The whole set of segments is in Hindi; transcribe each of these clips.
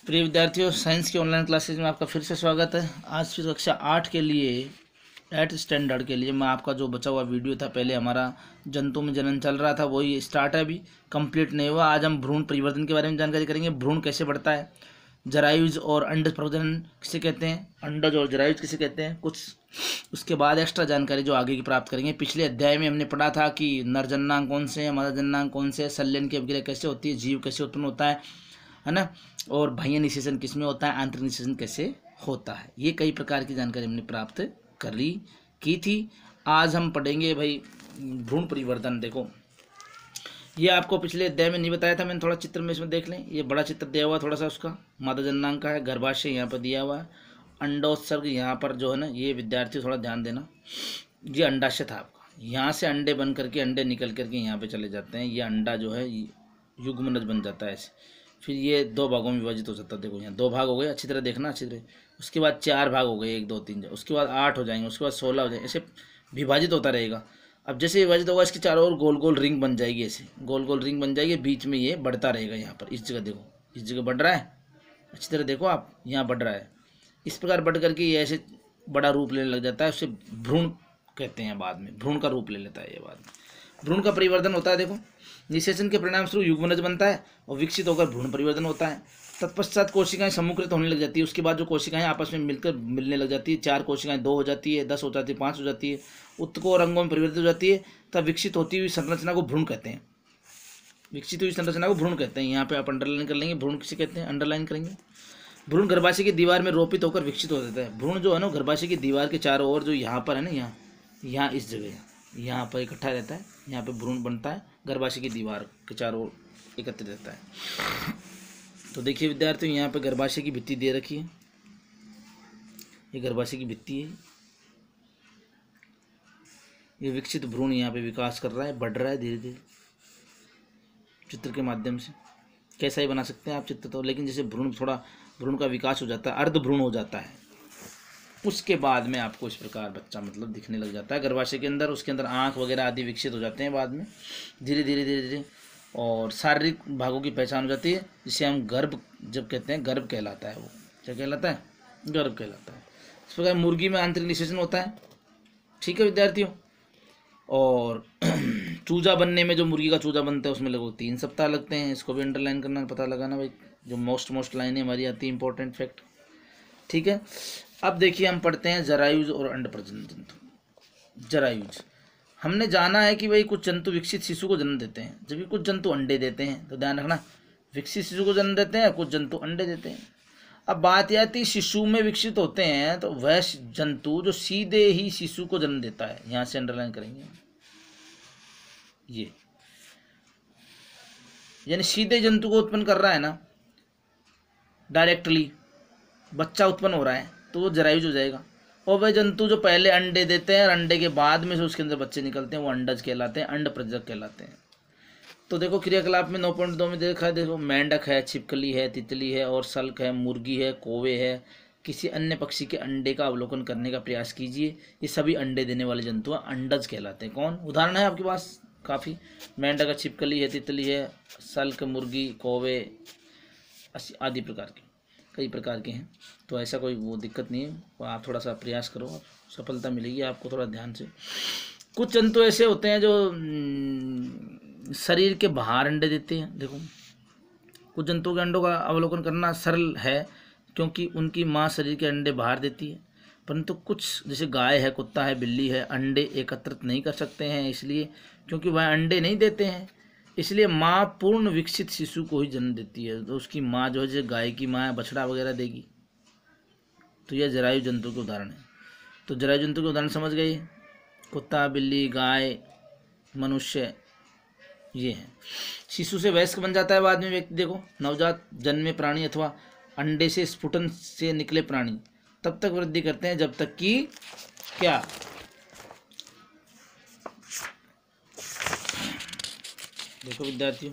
प्रिय विद्यार्थियों, साइंस की ऑनलाइन क्लासेज में आपका फिर से स्वागत है। आज फिर कक्षा 8 के लिए 8 स्टैंडर्ड के लिए मैं आपका जो बचा हुआ वीडियो था, पहले हमारा जंतु में जनन चल रहा था, वही स्टार्ट है, अभी कंप्लीट नहीं हुआ। आज हम भ्रूण परिवर्तन के बारे में जानकारी करेंगे। भ्रूण कैसे बढ़ता है, जरायुज और अंडज प्रजनन किसे कहते हैं, अंडज और जरायुज किसे कहते हैं, कुछ उसके बाद एक्स्ट्रा जानकारी जो आगे की प्राप्त करेंगे। पिछले अध्याय में हमने पढ़ा था कि नर जननांग कौन से हैं, मादा जननांग कौन से हैं, संलयन की अभिक्रिया कैसे होती है, जीव कैसे उत्पन्न होता है ना, और बाह्य निषेचन किसमें होता है, आंतरिक निषेचन कैसे होता है। ये कई प्रकार की जानकारी हमने प्राप्त की थी। आज हम पढ़ेंगे भाई भ्रूण परिवर्तन। देखो, ये आपको पिछले अध्याय में नहीं बताया था मैंने, थोड़ा चित्र में इसमें देख लें। ये बड़ा चित्र दिया हुआ थोड़ा सा उसका, मादा जननांग का है, गर्भाशय यहाँ पर दिया हुआ है, अंडोत्सर्ग यहाँ पर जो है ना, ये विद्यार्थी थोड़ा ध्यान देना, ये अंडाशय था आपका, यहाँ से अंडे बन करके, अंडे निकल करके यहाँ पे चले जाते हैं। ये अंडा जो है युग्मनज बन जाता है ऐसे, फिर ये 2 भागों में विभाजित हो जाता है। देखो यहाँ 2 भाग हो गए, अच्छी तरह देखना, अच्छी तरह। उसके बाद 4 भाग हो गए, 1 2 3, उसके बाद 8 हो जाएंगे, उसके बाद 16 हो जाएंगे, ऐसे विभाजित होता रहेगा। अब जैसे विभाजित होगा, इसके चारों ओर गोल गोल रिंग बन जाएगी, ऐसे गोल गोल रिंग बन जाएगी, बीच में ये बढ़ता रहेगा। यहाँ पर इस जगह देखो, इस जगह बढ़ रहा है, अच्छी तरह देखो आप, यहाँ बढ़ रहा है। इस प्रकार बढ़ करके ये ऐसे बड़ा रूप लेने लग जाता है, उससे भ्रूण कहते हैं। बाद में भ्रूण का रूप ले लेता है ये। बाद में भ्रूण का परिवर्तन होता है। देखो, निषेचन के परिणाम स्वरूप युग्मनज बनता है और विकसित होकर भ्रूण परिवर्तन होता है। तत्पश्चात कोशिकाएं समूहकृत होने लग जाती है। उसके बाद जो कोशिकाएं आपस में मिलने लग जाती है, 4 कोशिकाएं 2 हो जाती है, 10 हो जाती है, 5 हो जाती है, उत्तकों और अंगों में परिवर्तित हो जाती है। तब विकसित होती हुई संरचना को भ्रूण कहते हैं। विकसित हुई संरचना को भ्रूण कहते हैं। यहाँ पे आप अंडरलाइन कर लेंगे, भ्रूण किसे कहते हैं, अंडरलाइन करेंगे। भ्रूण गर्भाशय की दीवार में रोपित होकर विकसित हो जाता है। भ्रूण जो है ना, गर्भाशय की दीवार के चारों ओर, जो यहाँ पर है ना, यहाँ इस जगह यहाँ पर इकट्ठा रहता है, यहाँ पे भ्रूण बनता है, गर्भाशय की दीवार के चारों ओर एकत्रित रहता है। तो देखिए विद्यार्थियों, यहाँ पे गर्भाशय की भित्ति दे रखी है, ये गर्भाशय की भित्ति है। ये विकसित भ्रूण यहाँ पे विकास कर रहा है, बढ़ रहा है धीरे धीरे चित्र के माध्यम से। कैसा ही बना सकते हैं आप चित्र तो, लेकिन जैसे भ्रूण का विकास हो जाता है, अर्ध भ्रूण हो जाता है, उसके बाद में आपको इस प्रकार बच्चा मतलब दिखने लग जाता है गर्भाशय के अंदर। उसके अंदर आँख वगैरह आदि विकसित हो जाते हैं बाद में धीरे धीरे, और शारीरिक भागों की पहचान हो जाती है, जिसे हम गर्भ जब कहते हैं, गर्भ कहलाता है। वो क्या कहलाता है, गर्भ कहलाता है। इस प्रकार मुर्गी में आंतरिक निषेचन होता है। ठीक है विद्यार्थियों। और चूजा बनने में, जो मुर्गी का चूजा बनता है, उसमें लगभग 3 सप्ताह लगते हैं। इसको भी अंडरलाइन करना, पता लगाना भाई, जो मोस्ट लाइनें हमारी आती है, इंपॉर्टेंट फैक्ट। ठीक है। अब देखिए, हम पढ़ते हैं जरायुज और अंड प्रजनन जंतु। जरायुज, हमने जाना है कि भाई कुछ जंतु विकसित शिशु को जन्म देते हैं, जबकि कुछ जंतु अंडे देते हैं। तो ध्यान रखना, विकसित शिशु को जन्म देते हैं, कुछ जंतु अंडे देते हैं। अब बात यह आती है, शिशु में विकसित होते हैं तो वह जंतु जो सीधे ही शिशु को जन्म देता है, यहाँ से अंडरलाइन करेंगे ये, यानी सीधे जंतु को उत्पन्न कर रहा है ना, डायरेक्टली बच्चा उत्पन्न हो रहा है, तो वो जरायुज हो जाएगा। और वह जंतु जो पहले अंडे देते हैं और अंडे के बाद में से उसके अंदर बच्चे निकलते हैं, वो अंडज कहलाते हैं, अंड प्रजनक कहलाते हैं। तो देखो क्रियाकलाप में 9.2 में देखा है, देखो मेंढक है, छिपकली है, तितली है और सल्क है, मुर्गी है, कौवे है, किसी अन्य पक्षी के अंडे का अवलोकन करने का प्रयास कीजिए। ये सभी अंडे देने वाले जंतु अंडज कहलाते हैं। कौन उदाहरण है आपके पास, काफ़ी, मेंढक है, छिपकली है, तितली है, सल्क, मुर्गी, कौवे आदि प्रकार के, कई प्रकार के हैं। तो ऐसा कोई वो दिक्कत नहीं है, आप थोड़ा सा प्रयास करो, आप सफलता मिलेगी आपको, थोड़ा ध्यान से। कुछ जंतु ऐसे होते हैं जो शरीर के बाहर अंडे देते हैं। देखो, कुछ जंतुओं के अंडों का अवलोकन करना सरल है, क्योंकि उनकी माँ शरीर के अंडे बाहर देती है। परंतु कुछ, जैसे गाय है, कुत्ता है, बिल्ली है, अंडे एकत्रित नहीं कर सकते हैं, इसलिए क्योंकि वह अंडे नहीं देते हैं, इसलिए माँ पूर्ण विकसित शिशु को ही जन्म देती है। तो उसकी माँ जो है, जैसे गाय की माँ बछड़ा वगैरह देगी। तो यह जरायु जंतु के उदाहरण है। तो जरायु जंतु के उदाहरण समझ गए, कुत्ता, बिल्ली, गाय, मनुष्य, ये हैं। शिशु से वयस्क बन जाता है बाद में व्यक्ति। देखो, नवजात जन्मे प्राणी अथवा अंडे से स्फुटन से निकले प्राणी तब तक वृद्धि करते हैं जब तक कि क्या, देखो विद्यार्थियों,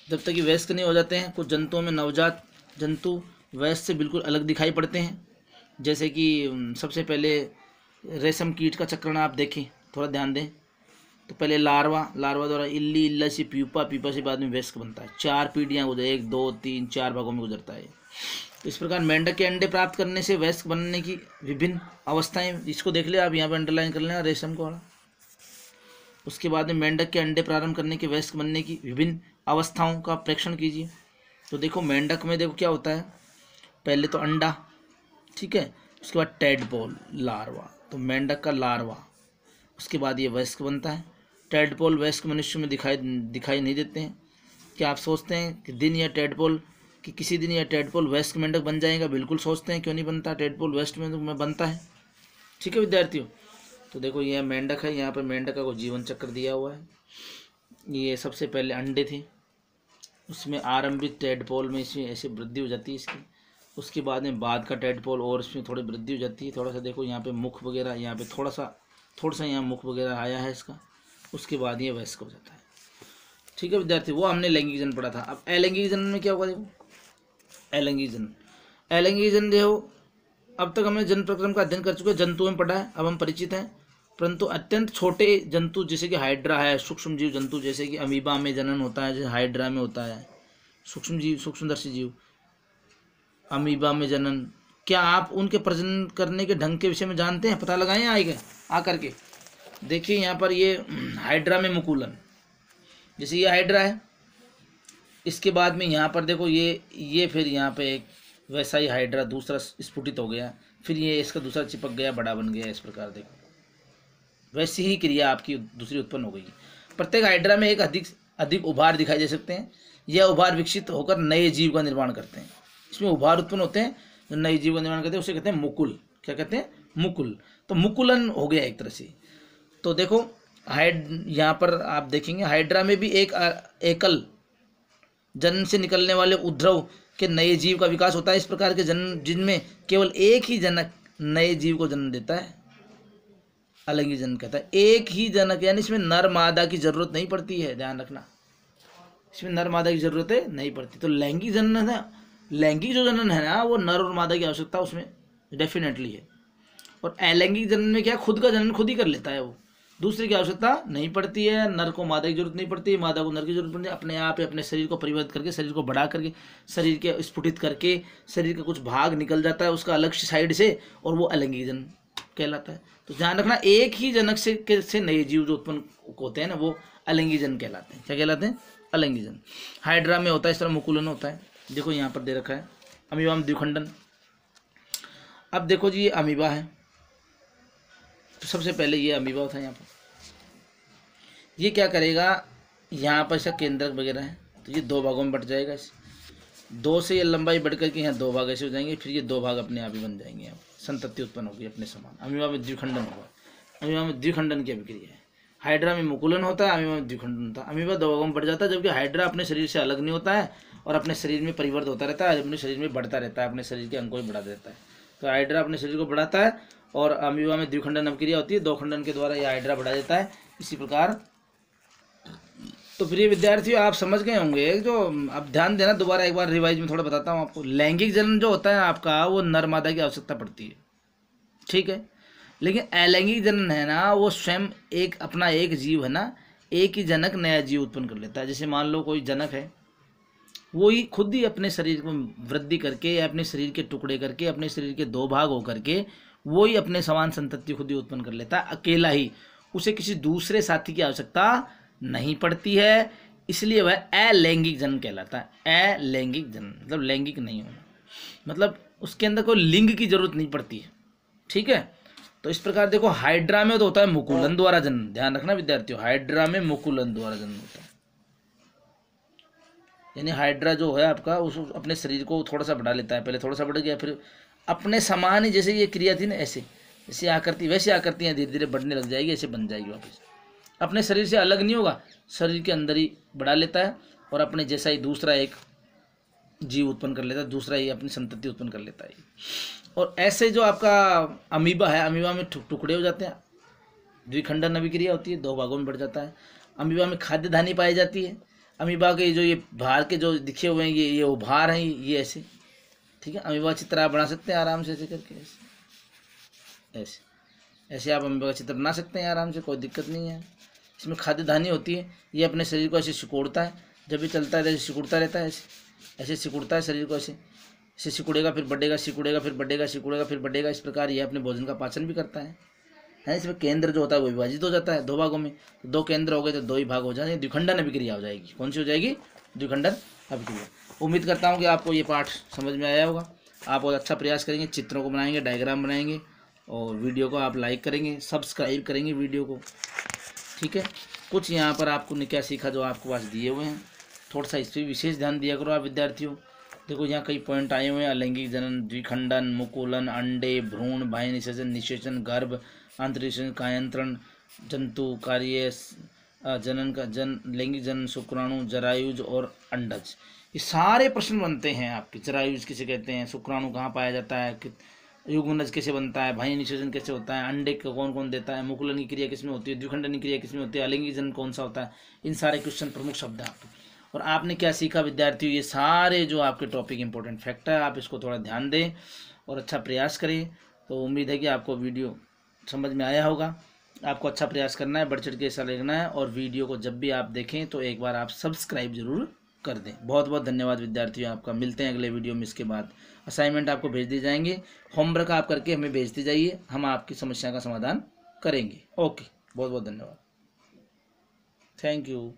जब तक कि वयस्क नहीं हो जाते हैं। कुछ जंतुओं में नवजात जंतु वयस्क से बिल्कुल अलग दिखाई पड़ते हैं, जैसे कि सबसे पहले रेशम कीट का चक्रण आप देखें, थोड़ा ध्यान दें, तो पहले लार्वा द्वारा इल्ली, इल्ला से प्यूपा, प्यूपा से बाद में वयस्क बनता है। 4 पीढ़ियाँ गुजर, 1 2 3 4 भागों में गुजरता है। तो इस प्रकार मेंढक के अंडे प्राप्त करने से वयस्क बनने की विभिन्न अवस्थाएं, इसको देख लिया आप, यहाँ पे अंडरलाइन कर लेना रेशम को वाला। उसके बाद में मेंढक के अंडे प्रारंभ करने के वयस्क बनने की विभिन्न अवस्थाओं का प्रेक्षण कीजिए। तो देखो मेंढक में देखो क्या होता है, पहले तो अंडा, ठीक है, उसके बाद टेडपोल लार्वा, तो मेंढक का लार्वा, उसके बाद ये वयस्क बनता है। टेडपोल वयस्क मनुष्य में दिखाई नहीं देते हैं। क्या आप सोचते हैं कि दिन या टेडपोल कि किसी दिन यह टेडपोल वयस्क मेंढक बन जाएगा? बिल्कुल सोचते हैं, क्यों नहीं बनता, टेडपोल वयस्क में बनता है। ठीक है विद्यार्थियों, तो देखो यह मेंढक है, यहाँ पर मेंढक का को जीवन चक्र दिया हुआ है। ये सबसे पहले अंडे थे, उसमें आरंभिक टेडपोल में इसमें ऐसे वृद्धि हो जाती है इसकी, उसके बाद में बाद का टेडपोल और इसमें थोड़ी वृद्धि हो जाती है। थोड़ा सा देखो यहाँ पे मुख वगैरह, यहाँ पे थोड़ा सा यहाँ मुख वगैरह आया है इसका, उसके बाद ये वयस्क हो जाता है। ठीक है विद्यार्थी, वो हमने लैंगिक जन्म पढ़ा था। अब अलैंगिक जन्म में क्या होगा, देखो अलैंगिक जन्म देखो, अब तक हमने जन्म प्रक्रम का अध्ययन कर चुके हैं, जंतुओं में पढ़ा है, अब हम परिचित हैं। परंतु अत्यंत छोटे जंतु जैसे कि हाइड्रा है, सूक्ष्म जीव जंतु जैसे कि अमीबा में जनन होता है, जैसे हाइड्रा में होता है, सूक्ष्म जीव, सूक्ष्मदर्शी जीव, अमीबा में जनन, क्या आप उनके प्रजनन करने के ढंग के विषय में जानते हैं? पता लगाएं आएगा आकर के। देखिए यहाँ पर ये हाइड्रा में मुकुलन, जैसे ये हाइड्रा है, इसके बाद में यहाँ पर देखो ये फिर यहाँ पे एक वैसा ही हाइड्रा दूसरा स्फुटित हो गया, फिर ये इसका दूसरा चिपक गया, बड़ा बन गया। इस प्रकार देखो वैसी ही क्रिया आपकी दूसरी उत्पन्न हो गई। प्रत्येक हाइड्रा में एक अधिक उभार दिखाई दे सकते हैं। यह उभार विकसित होकर नए जीव का निर्माण करते हैं। इसमें उभार उत्पन्न होते हैं जो नए जीव का निर्माण करते हैं, उसे कहते हैं मुकुल। क्या कहते हैं? मुकुल। तो मुकुलन हो गया एक तरह से। तो देखो यहाँ पर आप देखेंगे हाइड्रा में भी एक एकल जन्म से निकलने वाले उद्भव के नए जीव का विकास होता है। इस प्रकार के जन्म जिनमें केवल एक ही जनक नए जीव को जन्म देता है, अलैंगिक जन्म कहता है। एक ही जनक, यानी इसमें नर मादा की जरूरत नहीं पड़ती है, ध्यान रखना, इसमें नर मादा की जरूरत है नहीं पड़ती। तो लैंगिक जनन है, लैंगिक जो जनन है ना, वो नर और मादा की आवश्यकता उसमें डेफिनेटली है। और अलैंगिक जनन में क्या, खुद का जनन खुद ही कर लेता है, वो दूसरे की आवश्यकता नहीं पड़ती है। नर को मादा की जरूरत नहीं पड़ती, मादा को नर की जरूरत पड़ती है। अपने आप ही अपने शरीर को परिवर्तित करके, शरीर को बढ़ा करके, शरीर के स्फुटित करके शरीर का कुछ भाग निकल जाता है उसका अलग साइड से, और वो अलैंगिक जनन कहलाता है। तो ध्यान रखना, एक ही जनक से नए जीव जो उत्पन्न होते हैं ना, वो अलैंगिक जनन कहलाते हैं। क्या कहलाते हैं? अलैंगिक जनन। हाइड्रा में होता है इस तरह मुकुलन होता है। देखो यहाँ पर दे रखा है अमीबा में द्विखंडन। अब देखो जी ये अमीबा है, तो सबसे पहले ये अमीबा होता है। यहाँ पर ये क्या करेगा, यहाँ पर इसका केंद्रक वगैरह है, तो ये 2 भागों में बट जाएगा। इस 2 से ये लंबाई बढ़ करके यहाँ 2 भाग ऐसे हो जाएंगे, फिर ये 2 भाग अपने आप ही बन जाएंगे। यहाँ संतति उत्पन्न होगी अपने समान। अमीबा में द्विखंडन होगा। अमीबा में द्विखंडन की अभिक्रिया है। हाइड्रा में मुकुलन होता है, अमीबा में द्विखंडन होता है। अमीबा 2 भागों में बढ़ जाता है, जबकि हाइड्रा अपने शरीर से अलग नहीं होता है और अपने शरीर में परिवर्तित होता रहता है, अपने शरीर में बढ़ता रहता है, अपने शरीर के अंग को भी बढ़ा देता है। तो हाइड्रा अपने शरीर को बढ़ाता है और अमीबा में द्विखंडन अभिक्रिया होती है, 2 खंडन के द्वारा यह हाइड्रा बढ़ा देता है। इसी प्रकार तो प्रिय विद्यार्थियों, आप समझ गए होंगे। जो अब ध्यान देना, दोबारा एक बार रिवाइज में थोड़ा बताता हूँ आपको। लैंगिक जनन जो होता है आपका, वो नर मादा की आवश्यकता पड़ती है, ठीक है। लेकिन अलैंगिक जनन है ना, वो स्वयं एक अपना एक जीव है ना, एक ही जनक नया जीव उत्पन्न कर लेता है। जैसे मान लो कोई जनक है, वो ही खुद ही अपने शरीर को वृद्धि करके या अपने शरीर के टुकड़े करके, अपने शरीर के 2 भाग होकर के वो ही अपने समान संतति खुद ही उत्पन्न कर लेता है अकेला ही। उसे किसी दूसरे साथी की आवश्यकता नहीं पड़ती है, इसलिए वह अलैंगिक जनन कहलाता है। अलैंगिक जनन मतलब लैंगिक नहीं होना, मतलब उसके अंदर कोई लिंग की जरूरत नहीं पड़ती है, ठीक है। तो इस प्रकार देखो हाइड्रा में तो होता है मुकुलन द्वारा जनन, ध्यान रखना विद्यार्थियों, हाइड्रा में मुकुलन द्वारा जनन होता है। यानी हाइड्रा जो है आपका, उस अपने शरीर को थोड़ा सा बढ़ा लेता है, पहले थोड़ा सा बढ़ गया, फिर अपने समान ही, जैसे ये क्रिया थी ना, ऐसे जैसे आकृति वैसे आकृतियाँ धीरे धीरे बढ़ने लग जाएगी, ऐसे बन जाएगी वापस। अपने शरीर से अलग नहीं होगा, शरीर के अंदर ही बढ़ा लेता है और अपने जैसा ही दूसरा एक जीव उत्पन्न कर लेता है, दूसरा ही अपनी संतति उत्पन्न कर लेता है। और ऐसे जो आपका अमीबा है, अमीबा में टुकड़े हो जाते हैं, द्विखंडन अभिक्रिया होती है, 2 भागों में बढ़ जाता है। अमीबा में खाद्य धानी पाई जाती है। अमीबा के जो ये बाहर के जो दिखे हुए हैं, ये उभार हैं, ये ऐसे, ठीक है। अमीबा चित्र आप बना सकते हैं आराम से, ऐसे करके, ऐसे ऐसे आप अमीबा का चित्र बना सकते हैं आराम से, कोई दिक्कत नहीं है। इसमें खाद्य धान्य होती है, ये अपने शरीर को ऐसे सिकुड़ता है, जब भी चलता है ऐसे सिकुड़ता रहता है, ऐसे सिकुड़ता है शरीर को, ऐसे सिकुड़ेगा फिर बढ़ेगा, सिकुड़ेगा फिर बढ़ेगा, सिकुड़ेगा फिर बढ़ेगा। इस प्रकार ये अपने भोजन का पाचन भी करता है। इसमें केंद्र जो होता है वो विभाजित हो जाता है 2 भागों में, तो 2 केंद्र हो गए तो 2 ही भाग हो जाएंगे, द्विखंडन अभिक्रिया हो जाएगी। कौन सी हो जाएगी? द्विखंडन अभिक्रिया। उम्मीद करता हूँ कि आपको ये पाठ समझ में आया होगा। आप और अच्छा प्रयास करेंगे, चित्रों को बनाएंगे, डायग्राम बनाएंगे, और वीडियो को आप लाइक करेंगे, सब्सक्राइब करेंगे वीडियो को, ठीक है। कुछ यहाँ पर आपको ने क्या सीखा जो आपको पास दिए हुए हैं, थोड़ा सा इस पर विशेष ध्यान दिया करो आप विद्यार्थियों। देखो यहाँ कई पॉइंट आए हुए हैं, अलैंगिक जनन, द्विखंडन, मुकुलन, अंडे, भ्रूण, बाह्य निषेचन, निषेचन, गर्भ, आंतरिक कायंत्रण, जंतु, कार्य, जनन का लैंगिक जनन, शुक्राणु, जरायुज और अंडज। ये सारे प्रश्न बनते हैं आपके। जरायुज किसे कहते हैं, शुक्राणु कहाँ पाया जाता है, युग्मनज कैसे बनता है, बाह्य निषेचन कैसे होता है, अंडे को कौन कौन देता है, मुकुलन की क्रिया किसमें होती है, द्विखंडन की क्रिया किसमें होती है, अलैंगिक जनन कौन सा होता है। इन सारे क्वेश्चन प्रमुख शब्द हैं आपके। और आपने क्या सीखा विद्यार्थियों, ये सारे जो आपके टॉपिक इंपॉर्टेंट फैक्ट है, आप इसको थोड़ा ध्यान दें और अच्छा प्रयास करें। तो उम्मीद है कि आपको वीडियो समझ में आया होगा। आपको अच्छा प्रयास करना है, बढ़ चढ़ के ऐसा लिखना है, और वीडियो को जब भी आप देखें तो एक बार आप सब्सक्राइब जरूर कर दें। बहुत बहुत धन्यवाद विद्यार्थियों आपका। मिलते हैं अगले वीडियो में। इसके बाद असाइनमेंट आपको भेज दिए जाएंगे, होमवर्क आप करके हमें भेजते जाइए, हम आपकी समस्या का समाधान करेंगे। ओके, बहुत बहुत धन्यवाद, थैंक यू।